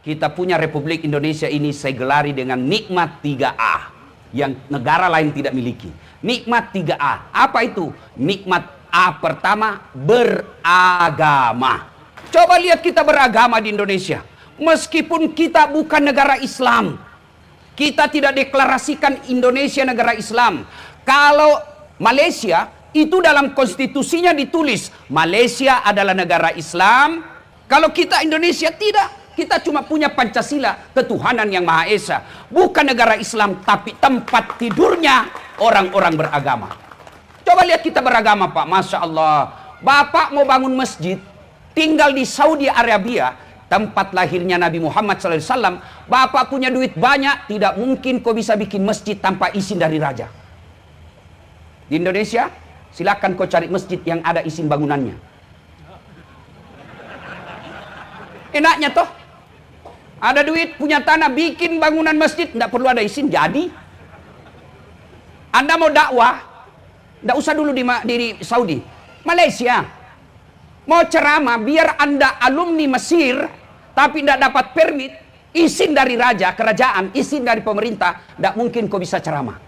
Kita punya Republik Indonesia ini saya gelari dengan nikmat 3A yang negara lain tidak miliki. Nikmat 3A. Apa itu? Nikmat A pertama, beragama. Coba lihat kita beragama di Indonesia. Meskipun kita bukan negara Islam, kita tidak deklarasikan Indonesia negara Islam. Kalau Malaysia, itu dalam konstitusinya ditulis Malaysia adalah negara Islam. Kalau kita Indonesia tidak. Kita cuma punya Pancasila, ketuhanan yang Maha Esa. Bukan negara Islam, tapi tempat tidurnya orang-orang beragama. Coba lihat kita beragama, Pak. Masya Allah. Bapak mau bangun masjid, tinggal di Saudi Arabia, tempat lahirnya Nabi Muhammad SAW. Bapak punya duit banyak, tidak mungkin kau bisa bikin masjid tanpa izin dari raja. Di Indonesia, silakan kau cari masjid yang ada izin bangunannya. Enaknya toh. Ada duit, punya tanah, bikin bangunan masjid, tidak perlu ada izin, jadi. Anda mau dakwah, tidak usah dulu di Saudi, Malaysia. Mau ceramah, biar Anda alumni Mesir, tapi tidak dapat permit, izin dari raja, kerajaan, izin dari pemerintah, tidak mungkin kau bisa ceramah.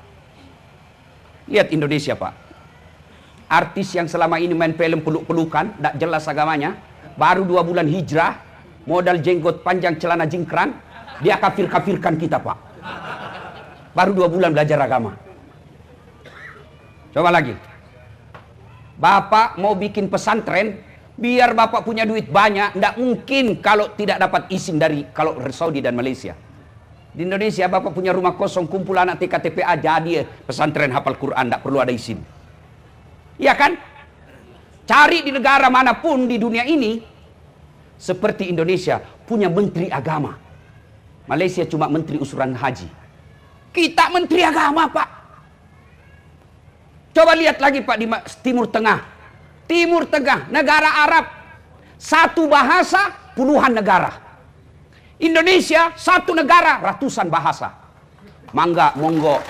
Lihat Indonesia, Pak. Artis yang selama ini main film peluk-pelukan, tidak jelas agamanya, baru 2 bulan hijrah, modal jenggot panjang celana jingkrang, dia kafir-kafirkan kita, Pak. Baru 2 bulan belajar agama. Coba lagi. Bapak mau bikin pesantren, biar Bapak punya duit banyak, tidak mungkin kalau tidak dapat izin dari kalau Saudi dan Malaysia. Di Indonesia Bapak punya rumah kosong, kumpul anak TKTPA, jadi pesantren hafal Quran, tidak perlu ada izin. Iya kan? Cari di negara manapun di dunia ini, seperti Indonesia punya menteri agama. Malaysia cuma menteri usuran haji. Kita menteri agama, Pak. Coba lihat lagi, Pak, di Timur Tengah. Timur Tengah, negara Arab. Satu bahasa, puluhan negara. Indonesia, satu negara, ratusan bahasa. Mangga, monggo.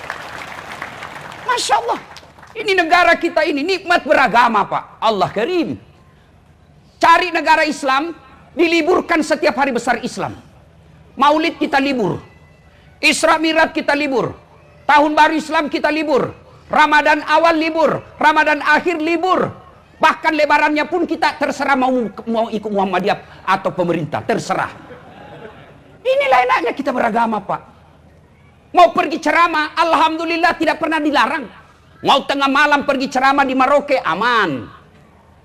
Masya Allah. Ini negara kita ini, nikmat beragama, Pak. Allah Karim. Cari negara Islam, diliburkan setiap hari besar Islam. Maulid kita libur. Isra Mi'raj kita libur. Tahun baru Islam kita libur. Ramadan awal libur. Ramadan akhir libur. Bahkan lebarannya pun kita terserah mau ikut Muhammadiyah atau pemerintah. Terserah. Inilah enaknya kita beragama, Pak. Mau pergi ceramah, alhamdulillah tidak pernah dilarang. Mau tengah malam pergi ceramah di Merauke, aman.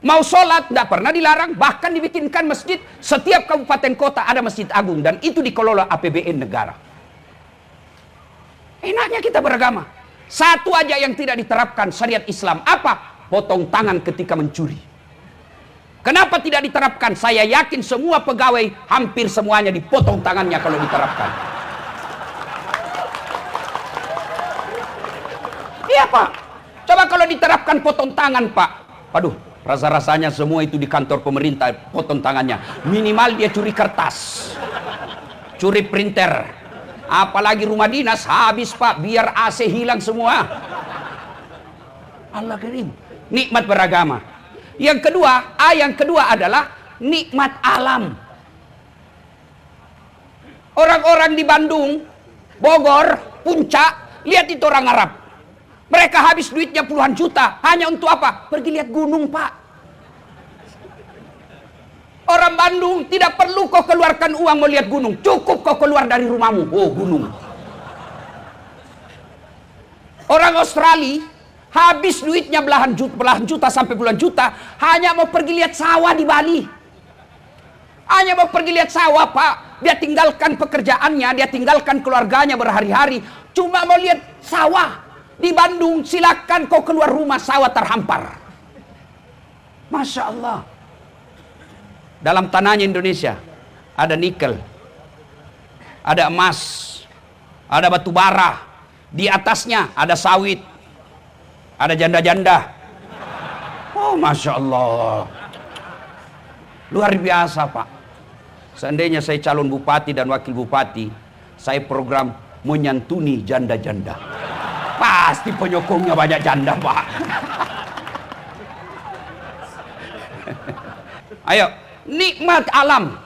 Mau sholat, tidak pernah dilarang. Bahkan dibikinkan masjid. Setiap kabupaten kota ada masjid agung. Dan itu dikelola APBN negara. Enaknya kita beragama. Satu aja yang tidak diterapkan syariat Islam. Apa? Potong tangan ketika mencuri. Kenapa tidak diterapkan? Saya yakin semua pegawai hampir semuanya dipotong tangannya kalau diterapkan. Iya, Pak. Coba kalau diterapkan potong tangan, Pak. Aduh. Rasa-rasanya semua itu di kantor pemerintah potong tangannya. Minimal dia curi kertas, curi printer. Apalagi rumah dinas habis, Pak. Biar AC hilang semua. Allah Karim. Nikmat beragama. Yang kedua adalah nikmat alam. Orang-orang di Bandung, Bogor, Puncak, lihat itu orang Arab. Mereka habis duitnya puluhan juta. Hanya untuk apa? Pergi lihat gunung, Pak. Orang Bandung tidak perlu kau keluarkan uang mau lihat gunung. Cukup kau keluar dari rumahmu. Oh, gunung. Orang Australia habis duitnya belahan juta sampai puluhan juta. Hanya mau pergi lihat sawah di Bali. Hanya mau pergi lihat sawah, Pak. Dia tinggalkan pekerjaannya. Dia tinggalkan keluarganya berhari-hari. Cuma mau lihat sawah. Di Bandung silakan kau keluar rumah, sawah terhampar. Masya Allah. Dalam tanahnya Indonesia ada nikel, ada emas, ada batu bara. Di atasnya ada sawit, ada janda-janda. Oh, Masya Allah. Luar biasa, Pak. Seandainya saya calon bupati dan wakil bupati, saya program menyantuni janda-janda. Pasti penyokongnya banyak janda, Pak. Ayo, nikmat alam.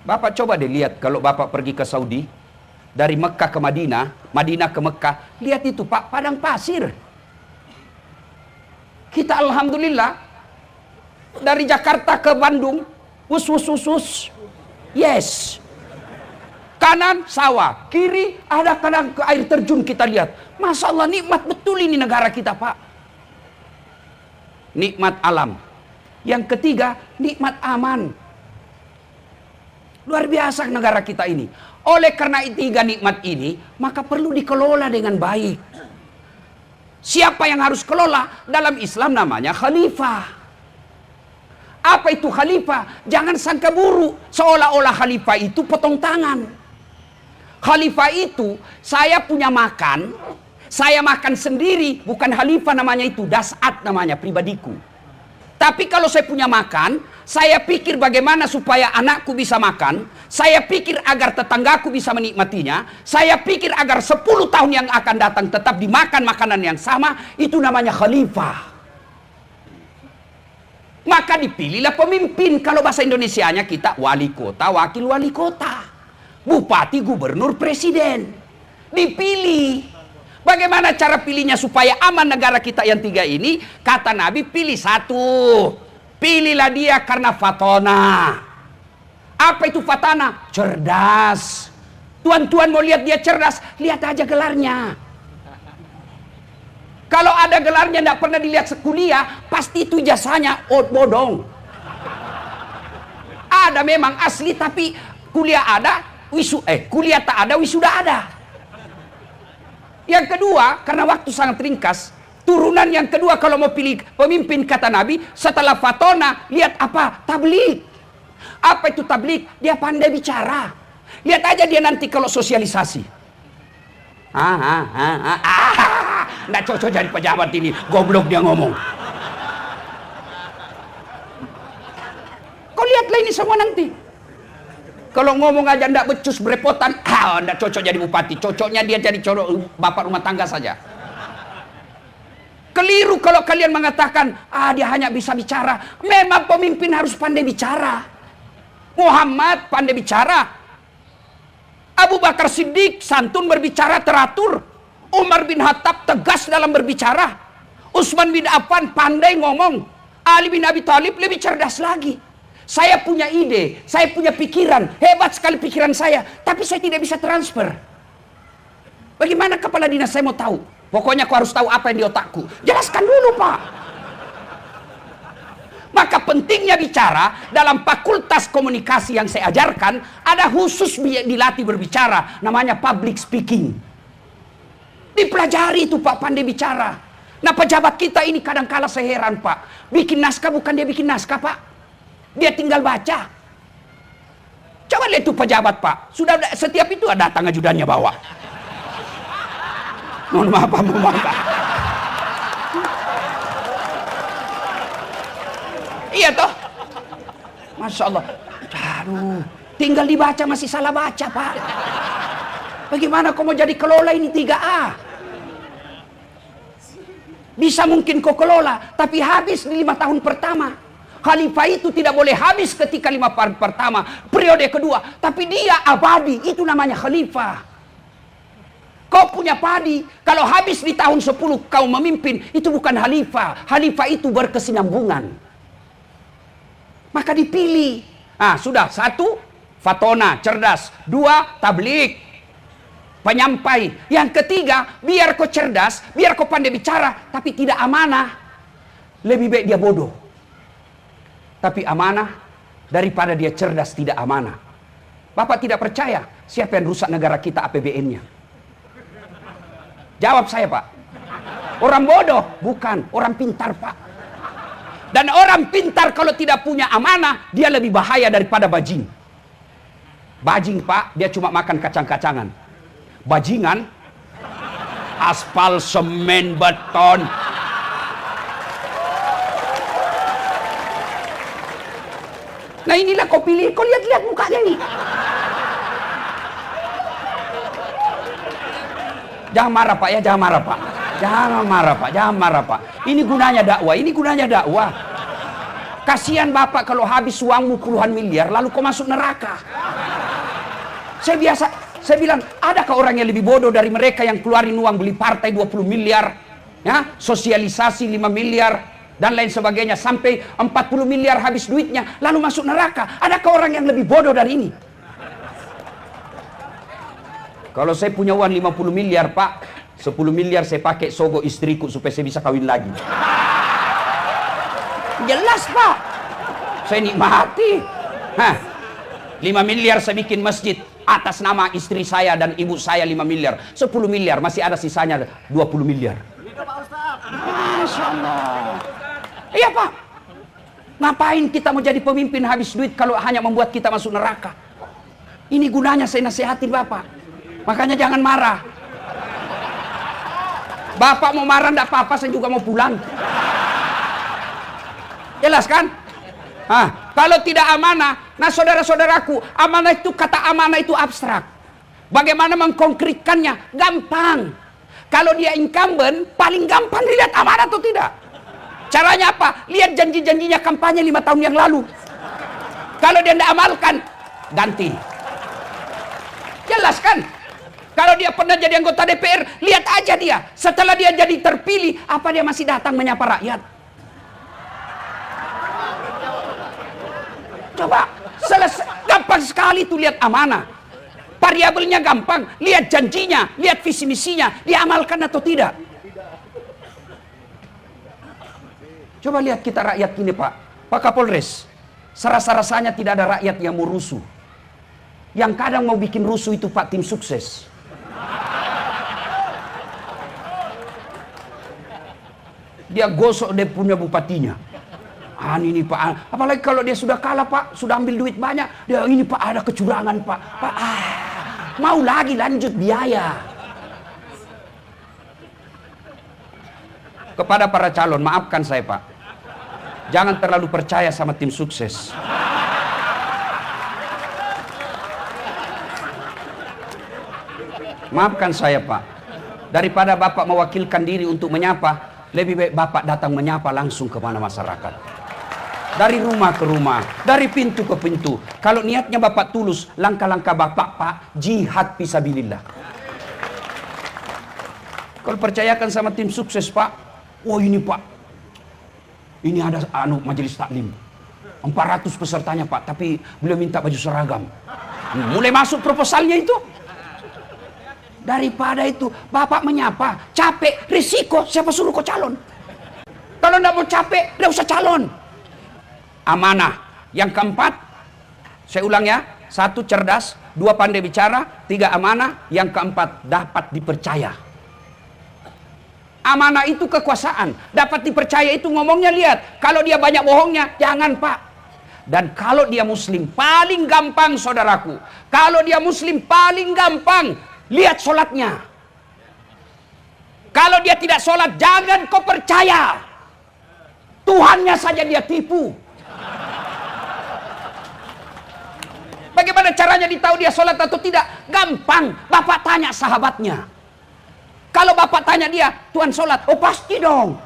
Bapak coba deh lihat kalau Bapak pergi ke Saudi, dari Mekah ke Madinah, Madinah ke Mekah, lihat itu Pak, padang pasir. Kita alhamdulillah dari Jakarta ke Bandung, yes. Kanan sawah, kiri ada kadang ke air terjun kita lihat. Masya Allah, nikmat betul ini negara kita Pak. Nikmat alam. Yang ketiga, nikmat aman. Luar biasa negara kita ini. Oleh karena tiga nikmat ini, maka perlu dikelola dengan baik. Siapa yang harus kelola? Dalam Islam namanya khalifah. Apa itu khalifah? Jangan sangka buruk, seolah-olah khalifah itu potong tangan. Khalifah itu, saya punya makan, saya makan sendiri, bukan khalifah namanya itu, dasat namanya, pribadiku. Tapi kalau saya punya makan, saya pikir bagaimana supaya anakku bisa makan, saya pikir agar tetanggaku bisa menikmatinya, saya pikir agar 10 tahun yang akan datang tetap dimakan makanan yang sama, itu namanya khalifah. Maka dipilihlah pemimpin, kalau bahasa Indonesianya kita wali kota, wakil wali kota, bupati, gubernur, presiden. Dipilih. Bagaimana cara pilihnya supaya aman negara kita yang tiga ini? Kata Nabi, pilih satu. Pilihlah dia karena fatona. Apa itu fatana? Cerdas. Tuan-tuan mau lihat dia cerdas, lihat aja gelarnya. Kalau ada gelarnya tidak pernah dilihat sekuliah, pasti itu jasanya bodong. Ada memang asli, tapi kuliah ada, kuliah tak ada, wisuda ada. Yang kedua, karena waktu sangat ringkas, turunan yang kedua kalau mau pilih pemimpin kata Nabi, setelah fatona, lihat apa? Tablik. Apa itu tablik? Dia pandai bicara. Lihat aja dia nanti kalau sosialisasi. Nggak cocok jadi pejabat ini, goblok dia ngomong. Kau lihatlah ini semua nanti. Kalau ngomong aja ndak becus berepotan, ndak cocok jadi bupati. Cocoknya dia jadi bapak rumah tangga saja. Keliru kalau kalian mengatakan, dia hanya bisa bicara. Memang pemimpin harus pandai bicara. Muhammad pandai bicara. Abu Bakar Siddiq santun berbicara teratur. Umar bin Khattab tegas dalam berbicara. Utsman bin Affan pandai ngomong. Ali bin Abi Thalib lebih cerdas lagi. Saya punya ide, saya punya pikiran, hebat sekali pikiran saya, tapi saya tidak bisa transfer. Bagaimana kepala dinas saya mau tahu? Pokoknya aku harus tahu apa yang di otakku. Jelaskan dulu Pak. Maka pentingnya bicara dalam fakultas komunikasi yang saya ajarkan, ada khusus dilatih berbicara, namanya public speaking. Dipelajari itu Pak, pandai bicara. Nah pejabat kita ini kadang-kala saya heran Pak, bikin naskah bukan dia bikin naskah Pak. Dia tinggal baca. Coba lihat itu pejabat Pak. Sudah setiap itu ada datang ajudannya bawa. Mohon maaf Pak, mohon maaf Pak. Iya toh. Masya Allah. Aduh, tinggal dibaca masih salah baca Pak. Bagaimana kau mau jadi kelola ini 3A? Bisa mungkin kau kelola, tapi habis di 5 tahun pertama. Khalifah itu tidak boleh habis ketika 5 tahun pertama, periode kedua, tapi dia abadi, itu namanya khalifah. Kau punya padi, kalau habis di tahun 10 kau memimpin, itu bukan khalifah. Khalifah itu berkesinambungan. Maka dipilih. Sudah, 1, fatona, cerdas. 2, tablik, penyampai. Yang ketiga, biar kau cerdas, biar kau pandai bicara, tapi tidak amanah. Lebih baik dia bodoh. Tapi amanah daripada dia cerdas tidak amanah. Bapak tidak percaya siapa yang rusak negara kita APBN-nya? Jawab saya Pak. Orang bodoh? Bukan, orang pintar Pak. Dan orang pintar kalau tidak punya amanah, dia lebih bahaya daripada bajing. Bajing Pak, dia cuma makan kacang-kacangan. Bajingan, aspal, semen, beton. Nah inilah kau pilih, kau lihat-lihat mukanya nih. Jangan marah Pak ya, jangan marah Pak. Jangan marah Pak, jangan marah Pak. Ini gunanya dakwah, ini gunanya dakwah. Kasihan Bapak kalau habis uangmu puluhan miliar lalu kau masuk neraka. Saya bilang, adakah orang yang lebih bodoh dari mereka yang keluarin uang beli partai 20 miliar, ya, sosialisasi 5 miliar, dan lain sebagainya, sampai 40 miliar habis duitnya, lalu masuk neraka. Adakah orang yang lebih bodoh dari ini? Kalau saya punya uang 50 miliar, Pak, 10 miliar saya pakai sogok istriku supaya saya bisa kawin lagi. Jelas, Pak. Saya nikmati. 5 miliar saya bikin masjid atas nama istri saya dan ibu saya 5 miliar. 10 miliar masih ada sisanya 20 miliar. Masya Allah. Iya, Pak. Ngapain kita mau jadi pemimpin habis duit kalau hanya membuat kita masuk neraka? Ini gunanya saya nasihatin Bapak. Makanya jangan marah. Bapak mau marah enggak apa-apa, saya juga mau pulang. Jelas kan? Kalau tidak amanah, nah saudara-saudaraku, amanah itu, kata amanah itu abstrak. Bagaimana mengkonkretkannya? Gampang. Kalau dia incumbent, paling gampang dilihat amanah atau tidak. Caranya apa? Lihat janji-janjinya kampanye 5 tahun yang lalu. Kalau dia tidak amalkan, ganti. Jelas kan? Kalau dia pernah jadi anggota DPR, lihat aja dia. Setelah dia jadi terpilih, apa dia masih datang menyapa rakyat? Coba, selesai. Gampang sekali tuh lihat amanah. Variabelnya gampang, lihat janjinya, lihat visi misinya, diamalkan atau tidak. Coba lihat kita rakyat ini, Pak. Pak Kapolres, serasa-rasanya tidak ada rakyat yang mau rusuh. Yang kadang mau bikin rusuh itu Pak tim sukses. Dia gosok dia punya bupatinya. Ini Pak, apalagi kalau dia sudah kalah Pak, sudah ambil duit banyak, dia ini Pak ada kecurangan Pak. Pak, mau lagi lanjut biaya. Kepada para calon, maafkan saya Pak, jangan terlalu percaya sama tim sukses. Maafkan saya Pak, daripada Bapak mewakilkan diri untuk menyapa, lebih baik Bapak datang menyapa langsung kepada masyarakat. Dari rumah ke rumah, dari pintu ke pintu. Kalau niatnya Bapak tulus, langkah-langkah Bapak, Pak, jihad fisabilillah. Kalau percayakan sama tim sukses Pak, ini Pak, ini ada majelis taklim, 400 pesertanya Pak, tapi beliau minta baju seragam. Mulai masuk proposalnya itu. Daripada itu Bapak menyapa, capek, risiko, siapa suruh kau calon? Kalau nggak mau capek, nggak usah calon. Amanah. Yang keempat, saya ulang ya, 1 cerdas, 2 pandai bicara, 3 amanah, yang keempat dapat dipercaya. Amanah itu kekuasaan, dapat dipercaya itu ngomongnya lihat. Kalau dia banyak bohongnya, jangan Pak. Dan kalau dia muslim, paling gampang saudaraku. Kalau dia muslim, paling gampang. Lihat sholatnya. Kalau dia tidak sholat, jangan kau percaya. Tuhannya saja dia tipu. Bagaimana caranya ditahu dia sholat atau tidak? Gampang. Bapak tanya sahabatnya. Kalau Bapak tanya dia, Tuhan sholat? Oh pasti dong.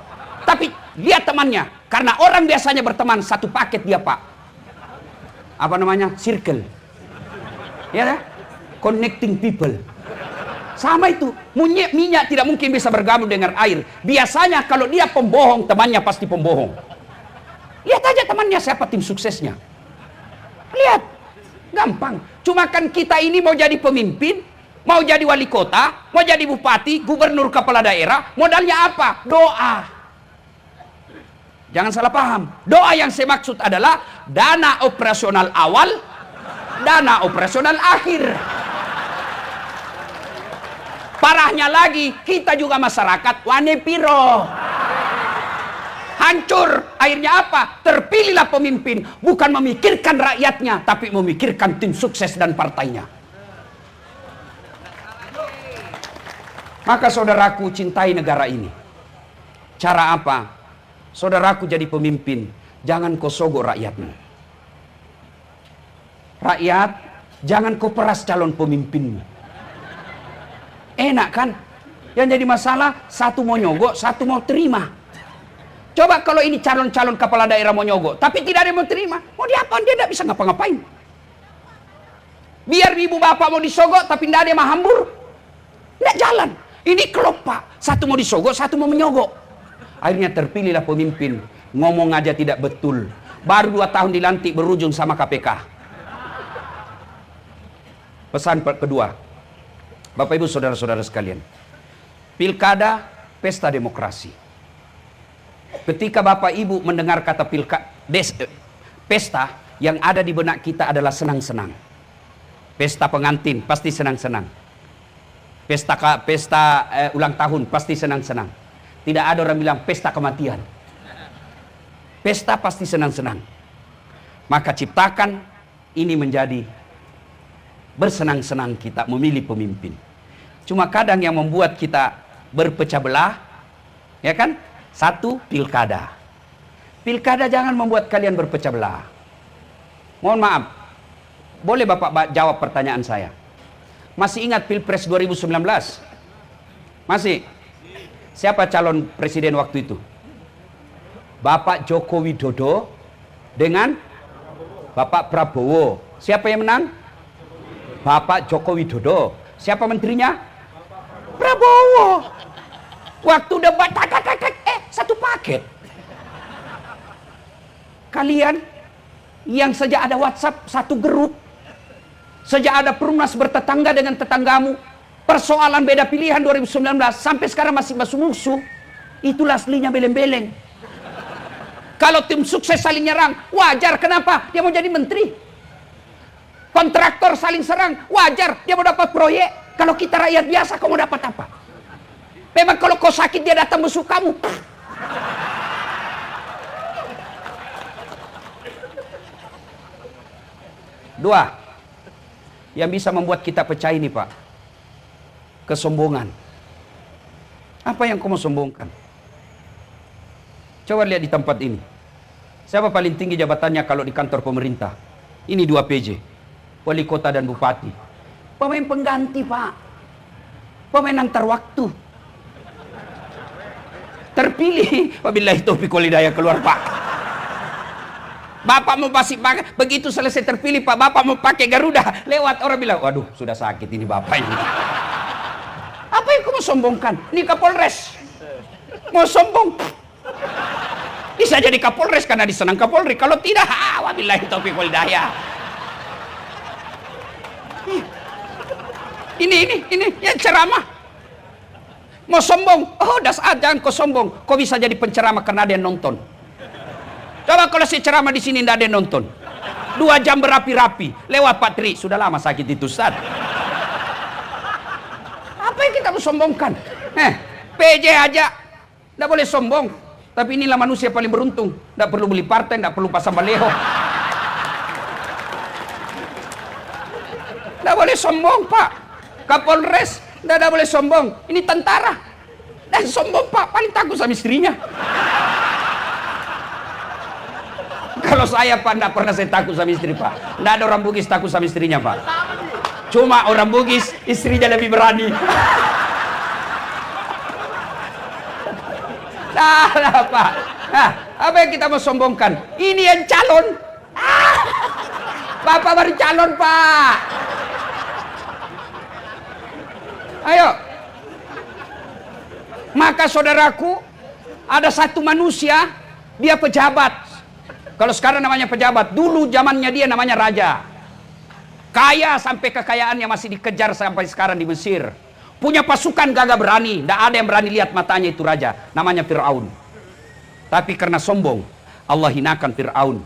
Tapi lihat temannya. Karena orang biasanya berteman satu paket dia Pak. Apa namanya? Circle. Ya, connecting people. Sama itu, minyak tidak mungkin bisa bergabung dengan air. Biasanya kalau dia pembohong, temannya pasti pembohong. Lihat aja temannya siapa tim suksesnya. Lihat, gampang. Cuma kan kita ini mau jadi pemimpin, mau jadi wali kota, mau jadi bupati, gubernur, kepala daerah, modalnya apa? Doa. Jangan salah paham. Doa yang saya maksud adalah dana operasional awal, dana operasional akhir. Parahnya lagi, kita juga masyarakat wane piro. Hancur. Akhirnya apa? Terpilihlah pemimpin. Bukan memikirkan rakyatnya, tapi memikirkan tim sukses dan partainya. Maka saudaraku, cintai negara ini. Cara apa? Saudaraku jadi pemimpin, jangan kau sogok rakyatmu. Rakyat, jangan kau peras calon pemimpinmu. Enak kan? Yang jadi masalah, satu mau nyogok, satu mau terima. Coba kalau ini calon-calon kepala daerah mau nyogok, tapi tidak ada yang mau terima, mau diapain? Dia tidak bisa ngapa-ngapain. Biar ibu bapak mau disogok, tapi tidak ada yang mahambur, tidak jalan. Ini klop pak, satu mau disogok, satu mau menyogok. Akhirnya terpilihlah pemimpin, ngomong aja tidak betul. Baru 2 tahun dilantik berujung sama KPK. Pesan kedua, Bapak Ibu saudara-saudara sekalian, pilkada pesta demokrasi. Ketika Bapak Ibu mendengar kata pesta, yang ada di benak kita adalah senang-senang. Pesta pengantin pasti senang-senang. Pesta ulang tahun pasti senang-senang. Tidak ada orang bilang pesta kematian. Pesta pasti senang-senang. Maka ciptakan ini menjadi bersenang-senang kita memilih pemimpin. Cuma kadang yang membuat kita berpecah belah, ya kan? Satu, pilkada. Pilkada jangan membuat kalian berpecah belah. Mohon maaf, boleh Bapak jawab pertanyaan saya? Masih ingat Pilpres 2019? Masih? Siapa calon presiden waktu itu? Bapak Joko Widodo dengan Bapak Prabowo. Siapa yang menang? Bapak Joko Widodo. Siapa menterinya? Prabowo. Waktu debat, satu paket. Kalian yang sejak ada WhatsApp satu grup, sejak ada Perumnas bertetangga dengan tetanggamu, persoalan beda pilihan 2019 sampai sekarang masih musuh, itulah aslinya beleng-beleng. Kalau tim sukses saling nyerang, wajar. Kenapa? Dia mau jadi menteri. Kontraktor saling serang, wajar. Dia mau dapat proyek. Kalau kita rakyat biasa, kamu dapat apa? Memang kalau kau sakit dia datang musuh kamu. Dua, yang bisa membuat kita pecah ini Pak, kesombongan. Apa yang kau mau sombongkan? Coba lihat di tempat ini. Siapa paling tinggi jabatannya kalau di kantor pemerintah? Ini 2 PJ, wali kota dan bupati. Pemain pengganti Pak, pemain antar waktu. Terpilih, wabillahi taufiq wal hidayah, keluar Pak. Bapak mau pakai, begitu selesai terpilih Pak, Bapak mau pakai Garuda, lewat orang bilang, waduh sudah sakit ini Bapak ini. Apa yang kamu sombongkan? Ini Kapolres. Mau sombong? Bisa jadi Kapolres karena disenang Kapolri. Kalau tidak, wabillahi taufiq wal hidayah. Ini yang ceramah. Mau sombong? Oh, jangan kau sombong. Kau bisa jadi penceramah karena ada yang nonton. Coba kalau si ceramah di sini tidak ada yang nonton. 2 jam berapi-rapi, lewat Pak Tri, sudah lama sakit itu Ustaz. Apa yang kita mau sombongkan? PJ aja tidak boleh sombong. Tapi inilah manusia paling beruntung. Tidak perlu beli partai, tidak perlu pasang baleho. Tidak boleh sombong Pak. Kapolres tidak boleh sombong. Ini tentara. Dan sombong Pak, paling takut sama istrinya. Kalau saya Pak, tidak pernah saya takut sama istri Pak. Tidak ada orang Bugis takut sama istrinya Pak. Cuma orang Bugis istrinya lebih berani. Nah Pak, apa yang kita mau sombongkan? Ini yang calon. Bapak baru calon Pak. Ayo. Maka saudaraku, ada satu manusia, dia pejabat. Kalau sekarang namanya pejabat, dulu zamannya dia namanya raja. Kaya sampai kekayaannya masih dikejar sampai sekarang di Mesir. Punya pasukan gagah berani, tidak ada yang berani lihat matanya itu raja. Namanya Fir'aun. Tapi karena sombong, Allah hinakan Fir'aun.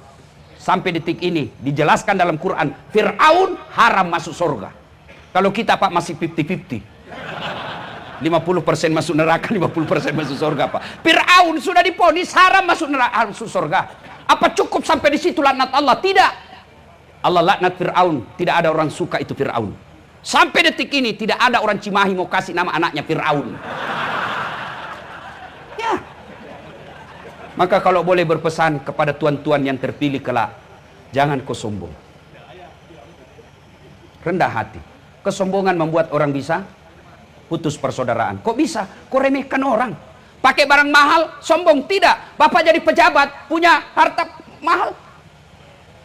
Sampai detik ini dijelaskan dalam Quran, Fir'aun haram masuk surga. Kalau kita Pak masih 50-50. 50% masuk neraka, 50% masuk surga Pak. Fir'aun sudah diponis haram masuk neraka, masuk surga. Apa cukup sampai di situ laknat Allah? Tidak. Allah laknat Fir'aun. Tidak ada orang suka itu Fir'aun. Sampai detik ini tidak ada orang Cimahi mau kasih nama anaknya Fir'aun. Ya. Maka kalau boleh berpesan kepada tuan-tuan yang terpilih kelak, jangan kau sombong. Rendah hati. Kesombongan membuat orang bisa putus persaudaraan. Kok bisa? Kau remehkan orang. pakai barang mahal, sombong. Tidak. Bapak jadi pejabat, punya harta mahal,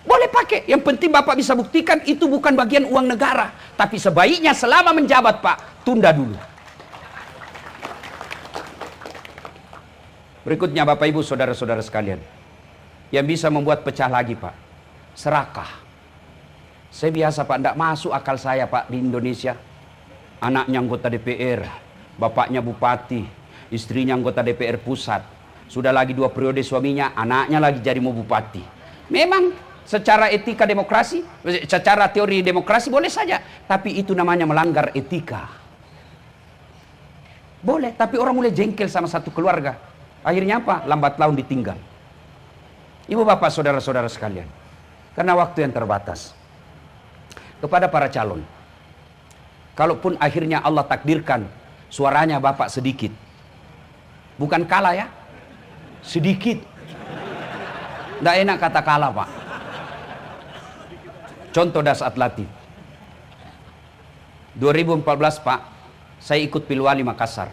boleh pakai. Yang penting Bapak bisa buktikan itu bukan bagian uang negara. Tapi sebaiknya selama menjabat Pak, tunda dulu. Berikutnya Bapak Ibu saudara-saudara sekalian, yang bisa membuat pecah lagi Pak, serakah. Saya biasa Pak, tidak masuk akal saya Pak di Indonesia. Anaknya anggota DPR, bapaknya bupati, istrinya anggota DPR pusat. Sudah lagi 2 periode suaminya, anaknya lagi jadi mau bupati. Memang secara etika demokrasi, secara teori demokrasi boleh saja. Tapi itu namanya melanggar etika. Boleh, tapi orang mulai jengkel sama satu keluarga. Akhirnya apa? Lambat laun ditinggal. Ibu bapak saudara-saudara sekalian, karena waktu yang terbatas, kepada para calon, kalaupun akhirnya Allah takdirkan suaranya bapak sedikit, bukan kalah ya, sedikit. Tidak enak kata kalah Pak. Contoh dasar latih 2014 Pak, saya ikut Pilwali Makassar,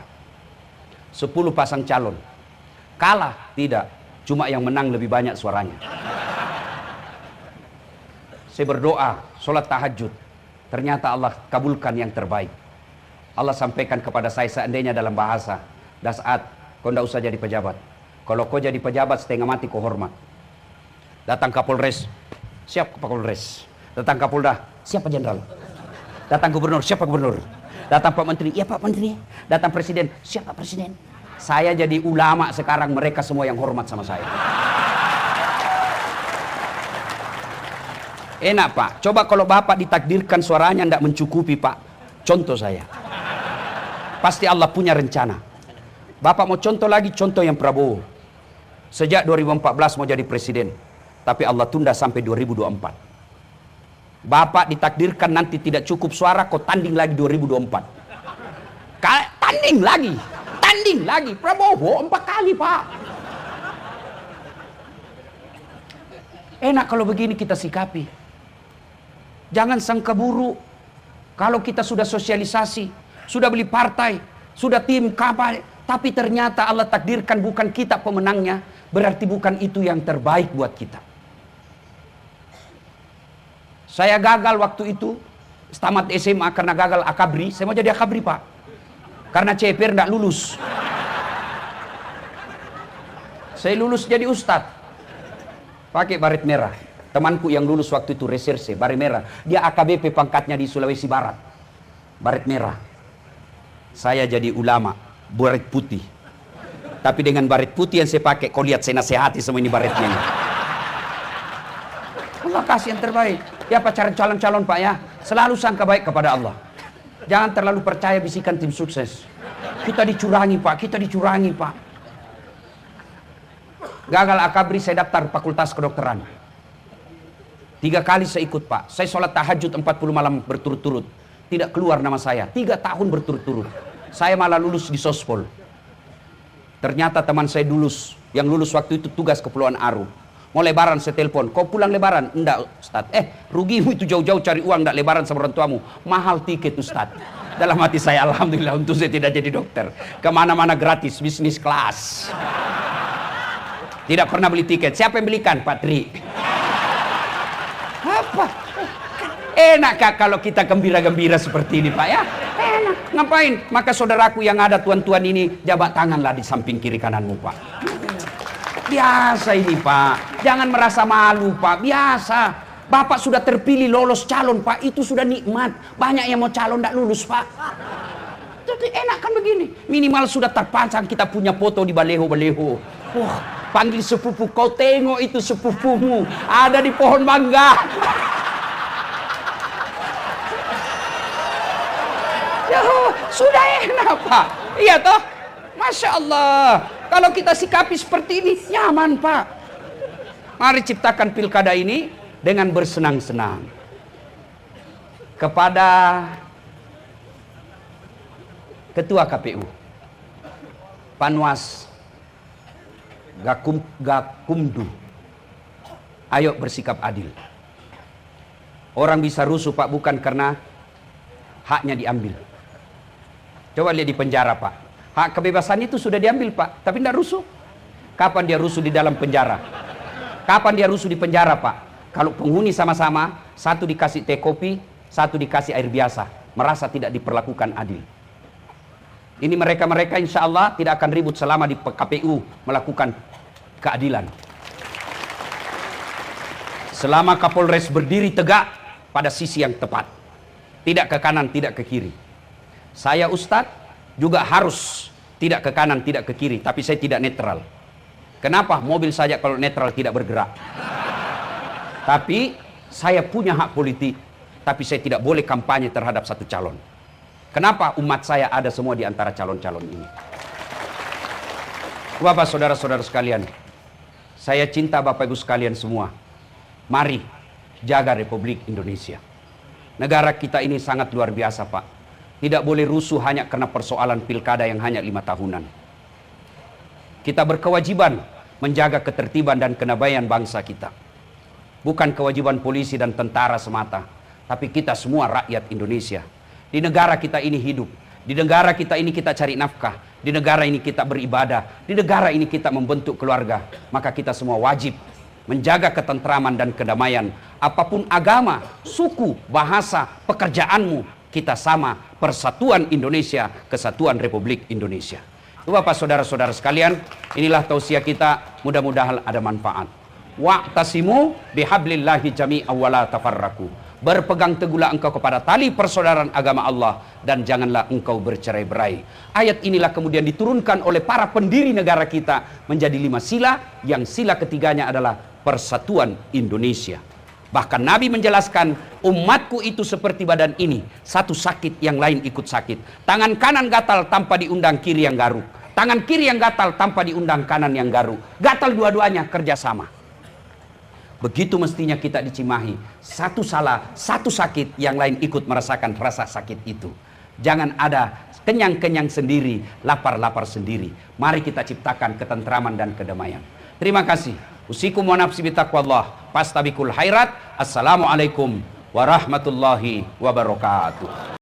10 pasang calon. Kalah? Tidak, cuma yang menang lebih banyak suaranya. Saya berdoa, sholat tahajud, ternyata Allah kabulkan yang terbaik. Allah sampaikan kepada saya seandainya dalam bahasa, Dasat, kau tidak usah jadi pejabat. Kalau kau jadi pejabat setengah mati kau hormat. Datang Kapolres, siap Kapolres. Datang Kapolda, siapa jenderal. Datang gubernur, siapa gubernur. Datang Pak Menteri, iya Pak Menteri. Datang Presiden, siapa Presiden. Saya jadi ulama sekarang, mereka semua yang hormat sama saya. Enak Pak, coba kalau Bapak ditakdirkan suaranya tidak mencukupi Pak. Contoh saya, pasti Allah punya rencana. Bapak mau contoh lagi, contoh yang Prabowo. Sejak 2014 mau jadi presiden, tapi Allah tunda sampai 2024. Bapak ditakdirkan nanti tidak cukup suara, kau tanding lagi 2024. Tanding lagi, Prabowo 4 kali Pak. Enak kalau begini kita sikapi. Jangan sangka buruk. Kalau kita sudah sosialisasi, sudah beli partai, sudah tim kapal, tapi ternyata Allah takdirkan bukan kita pemenangnya, berarti bukan itu yang terbaik buat kita. Saya gagal waktu itu, tamat SMA karena gagal akabri. Saya mau jadi akabri Pak, karena CPR tidak lulus. Saya lulus jadi ustadz, pakai baret merah. Temanku yang lulus waktu itu reserse, baret merah. Dia AKBP pangkatnya di Sulawesi Barat, baret merah. Saya jadi ulama, baret putih. Tapi dengan baret putih yang saya pakai, kau lihat saya nasihati semua ini baretnya. Allah kasih yang terbaik. Ya pacaran calon-calon Pak ya, selalu sangka baik kepada Allah. Jangan terlalu percaya bisikan tim sukses. Kita dicurangi Pak, kita dicurangi Pak. Gagal akabri, saya daftar fakultas kedokteran. 3 kali saya ikut Pak. Saya sholat tahajud 40 malam berturut-turut. Tidak keluar nama saya, 3 tahun berturut-turut. Saya malah lulus di Sospol. Ternyata teman saya lulus, yang lulus waktu itu tugas Kepulauan Aru. Mau lebaran saya telepon, kau pulang lebaran? Enggak Ustaz. Rugimu itu jauh-jauh cari uang, enggak lebaran sama orang tuamu. Mahal tiket Ustaz. Dalam hati saya, alhamdulillah untuk saya tidak jadi dokter. Kemana-mana gratis, bisnis kelas. Tidak pernah beli tiket. Siapa yang belikan? Pak Tri. Apa? Enak Kak kalau kita gembira-gembira seperti ini Pak ya? Enak. Ngapain? Maka saudaraku yang ada tuan-tuan ini, jabat tanganlah di samping kiri kananmu Pak. Biasa ini Pak, jangan merasa malu Pak, biasa. Bapak sudah terpilih lolos calon Pak, itu sudah nikmat. Banyak yang mau calon tidak lulus Pak. Jadi enak kan begini, minimal sudah terpasang kita punya foto di baleho-baleho. Wah, panggil sepupu, kau tengok itu sepupumu, ada di pohon mangga. Ya, sudah enak Pak, iya toh? Masya Allah. Kalau kita sikapi seperti ini, nyaman Pak. Mari ciptakan pilkada ini dengan bersenang-senang. Kepada Ketua KPU, Panwas Gakumdu, ayo bersikap adil. Orang bisa rusuh Pak bukan karena haknya diambil. Coba lihat di penjara Pak. Hak kebebasan itu sudah diambil, Pak, tapi tidak rusuh. Kapan dia rusuh di dalam penjara? Kapan dia rusuh di penjara, Pak? Kalau penghuni sama-sama, satu dikasih teh kopi, satu dikasih air biasa, merasa tidak diperlakukan adil. Ini mereka-mereka insya Allah tidak akan ribut selama di KPU melakukan keadilan. Selama Kapolres berdiri tegak pada sisi yang tepat, tidak ke kanan, tidak ke kiri. Saya Ustadz juga harus tidak ke kanan, tidak ke kiri, tapi saya tidak netral. Kenapa? Mobil saja kalau netral tidak bergerak. Tapi saya punya hak politik, tapi saya tidak boleh kampanye terhadap satu calon. Kenapa? Umat saya ada semua di antara calon-calon ini. Bapak, saudara-saudara sekalian, saya cinta Bapak Ibu sekalian semua. Mari jaga Republik Indonesia. Negara kita ini sangat luar biasa, Pak. Tidak boleh rusuh hanya karena persoalan pilkada yang hanya 5 tahunan. Kita berkewajiban menjaga ketertiban dan kedamaian bangsa kita. Bukan kewajiban polisi dan tentara semata, tapi kita semua rakyat Indonesia. Di negara kita ini hidup, di negara kita ini kita cari nafkah, di negara ini kita beribadah, di negara ini kita membentuk keluarga. Maka kita semua wajib menjaga ketentraman dan kedamaian. Apapun agama, suku, bahasa, pekerjaanmu, kita sama. Persatuan Indonesia, kesatuan Republik Indonesia. Bapak, saudara-saudara sekalian, inilah tausiah kita, mudah-mudahan ada manfaat. Wa'tasimu bihablillahi jami'an wa la tafarraqu. Berpegang teguhlah engkau kepada tali persaudaraan agama Allah dan janganlah engkau bercerai-berai. Ayat inilah kemudian diturunkan oleh para pendiri negara kita menjadi 5 sila, yang sila ketiganya adalah persatuan Indonesia. Bahkan Nabi menjelaskan, umatku itu seperti badan ini, satu sakit yang lain ikut sakit. Tangan kanan gatal tanpa diundang kiri yang garuk. Tangan kiri yang gatal tanpa diundang kanan yang garuk. Gatal dua-duanya kerjasama. Begitu mestinya kita di Cimahi. Satu salah, satu sakit, yang lain ikut merasakan rasa sakit itu. Jangan ada kenyang-kenyang sendiri, lapar-lapar sendiri. Mari kita ciptakan ketentraman dan kedamaian. Terima kasih. Usikum wa nafsi bitaqwallah. Fastabikul khairat. Assalamualaikum warahmatullahi wabarakatuh.